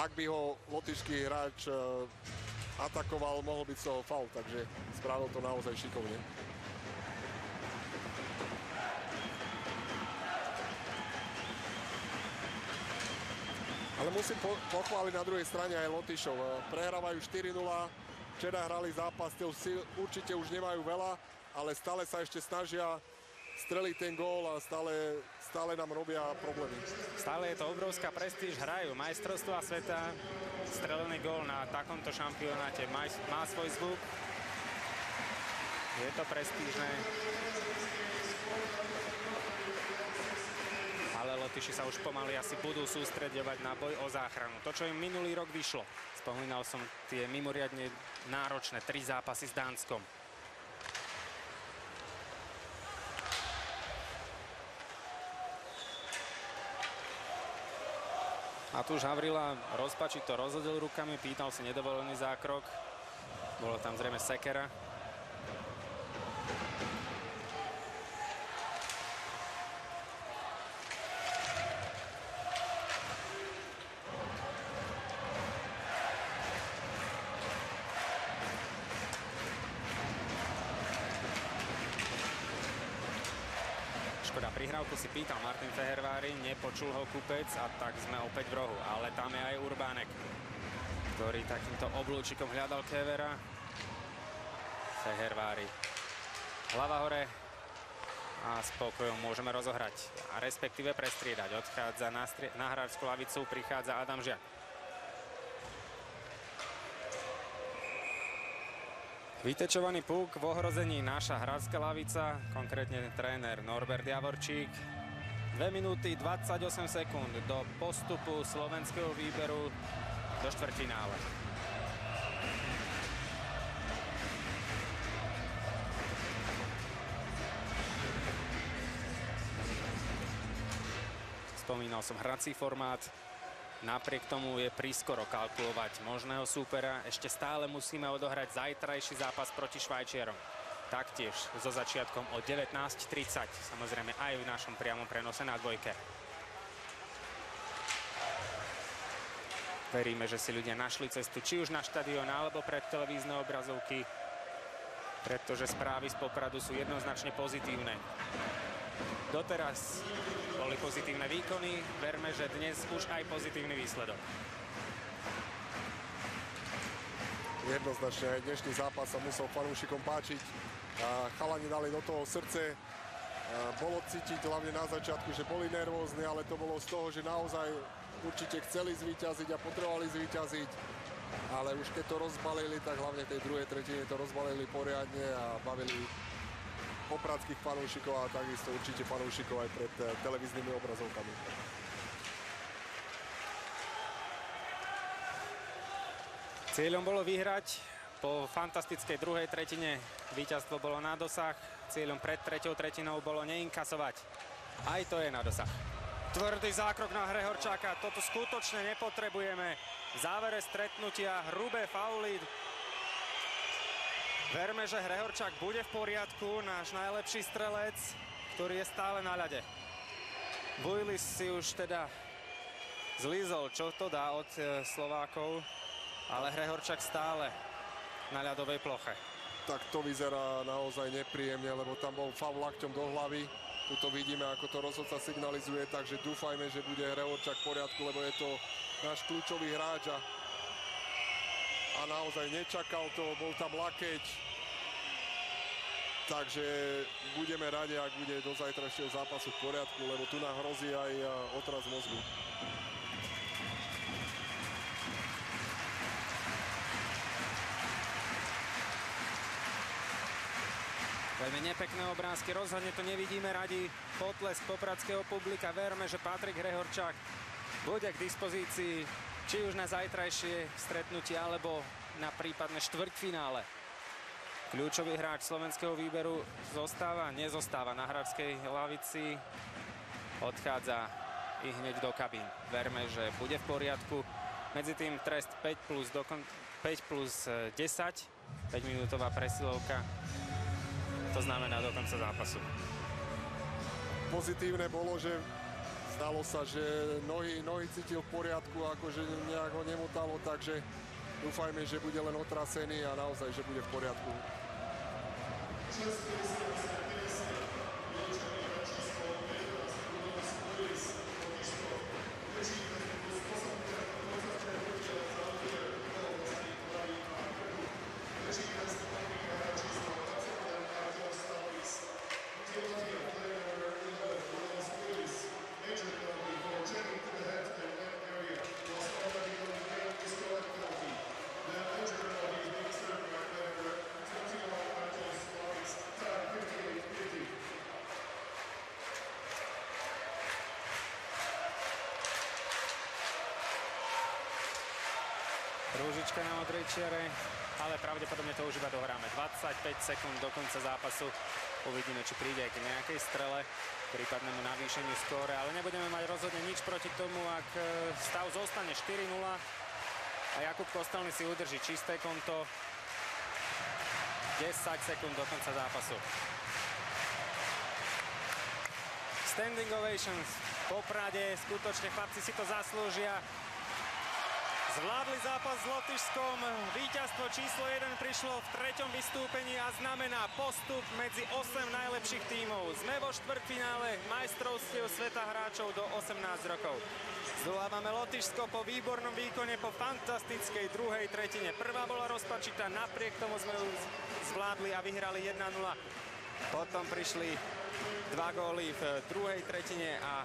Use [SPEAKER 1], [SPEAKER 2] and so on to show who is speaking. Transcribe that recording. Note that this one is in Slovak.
[SPEAKER 1] ak by ho lotyšský hráč atakoval, mohol byť z toho faul, takže spravil to naozaj šikovne. Ale musím pochváliť na druhej strane aj Lotyšov. Prehrávajú 4-0, včera hrali zápas, určite už nemajú veľa, ale stále sa ešte snažia streliť ten gól a stále nám robia problémy.
[SPEAKER 2] Stále je to obrovská prestíž, hrajú majstrovstvá sveta, strelený gól na takomto šampionáte má svoj zvuk. Je to prestížne. Ale Lotyši sa už pomaly asi budú sústreďovať na boj o záchranu. To, čo im minulý rok vyšlo. Spomínal som tie mimoriadne náročné 3 zápasy s Dánskom. A tu už Havrila rozpačito rozhodil rukami, pýtal si nedovolený zákrok. Bolo tam zrejme sekera. Škoda, prihrávku si pýtal Martin Fehervári, nepočul ho Kupec a tak sme opäť v rohu. Ale tam je aj Urbánek, ktorý takýmto oblúčikom hľadal Kevera. Fehervári. Hlava hore a spokojom môžeme rozohrať. A respektíve prestriedať. Odchádza na hráčskú lavicu, prichádza Adam Žiak. Vytečovaný puk, v ohrození naša hráčska lavica, konkrétne tréner Norbert Javorčík. 2 minúty 28 sekúnd do postupu slovenského výberu do štvrťfinále. Spomínal som hrací formát. Napriek tomu je prískoro kalkulovať možného súpera. Ešte stále musíme odohrať zajtrajší zápas proti Švajčiarom. Taktiež so začiatkom o 19:30. Samozrejme aj v našom priamom prenose na dvojke. Veríme, že si ľudia našli cestu či už na štadión alebo pred televízne obrazovky, pretože správy z Popradu sú jednoznačne pozitívne. Doteraz boli pozitívne výkony, verme, že dnes už aj pozitívny výsledok.
[SPEAKER 1] Jednoznačne aj dnešný zápas sa musel fanúšikom páčiť. Chalani dali do toho srdce. Bolo cítiť hlavne na začiatku, že boli nervózni, ale to bolo z toho, že naozaj určite chceli zvíťaziť a potrebovali zvíťaziť. Ale už keď to rozbalili, tak hlavne v tej druhej tretine to rozbalili poriadne a bavili popradských fanúšikov a takisto určite fanúšikov aj pred televíznymi obrazovkami.
[SPEAKER 2] Cieľom bolo vyhrať. Po fantastickej druhej tretine víťazstvo bolo na dosah. Cieľom pred treťou tretinou bolo neinkasovať. Aj to je na dosah. Tvrdý zákrok na Hrehorčáka. Toto skutočne nepotrebujeme. V závere stretnutia hrubé fauly. Verme, že Hrehorčák bude v poriadku, náš najlepší strelec, ktorý je stále na ľade. Bujlis si už teda zlízol, čo to dá od Slovákov, ale Hrehorčák stále na ľadovej ploche.
[SPEAKER 1] Tak to vyzerá naozaj nepríjemne, lebo tam bol faul lakťom do hlavy. Tuto vidíme, ako to rozhodca signalizuje, takže dúfajme, že bude Hrehorčák v poriadku, lebo je to náš kľúčový hráč a naozaj nečakal to, bol tam lakeť. Takže budeme radi, ak bude do zajtrajšieho zápasu v poriadku, lebo tu nám hrozí aj otraz mozgu.
[SPEAKER 2] Veľmi nepekné obrázky, rozhodne to nevidíme radi. Potlesk popradského publika, verme, že Patrik Hrehorčák bude k dispozícii či už na zajtrajšie stretnutie, alebo na prípadné štvrťfinále. Kľúčový hráč slovenského výberu nezostáva na hráčskej lavici, odchádza i hneď do kabín. Verme, že bude v poriadku. Medzi tým trest 5 plus 10, 5-minútová presilovka. To znamená do konca zápasu.
[SPEAKER 1] Pozitívne bolo, že Stalo sa, že nohy cítil v poriadku, akože nejak ho nemotalo, takže dúfajme, že bude len otrasený a naozaj, že bude v poriadku.
[SPEAKER 2] Rúžička na modrej čiare, ale pravdepodobne to už iba dohráme. 25 sekúnd do konca zápasu. Uvidíme, či príde aj k nejakej strele, prípadnému navýšeniu skóre, ale nebudeme mať rozhodne nič proti tomu, ak stav zostane 4-0 a Jakub Kostelný si udrží čisté konto. 10 sekúnd do konca zápasu. Standing ovations v Poprade, skutočne chlapci si to zaslúžia. Zvládli zápas s Lotyšskom, víťazstvo číslo 1 prišlo v 3. vystúpení a znamená postup medzi 8 najlepších tímov. Sme vo štvrťfinále majstrovstiev sveta hráčov do 18 rokov. Zdolávame Lotyšsko po výbornom výkone, po fantastickej druhej tretine. Prvá bola rozpačitá, napriek tomu sme ju zvládli a vyhrali 1-0. Potom prišli 2 góly v druhej tretine a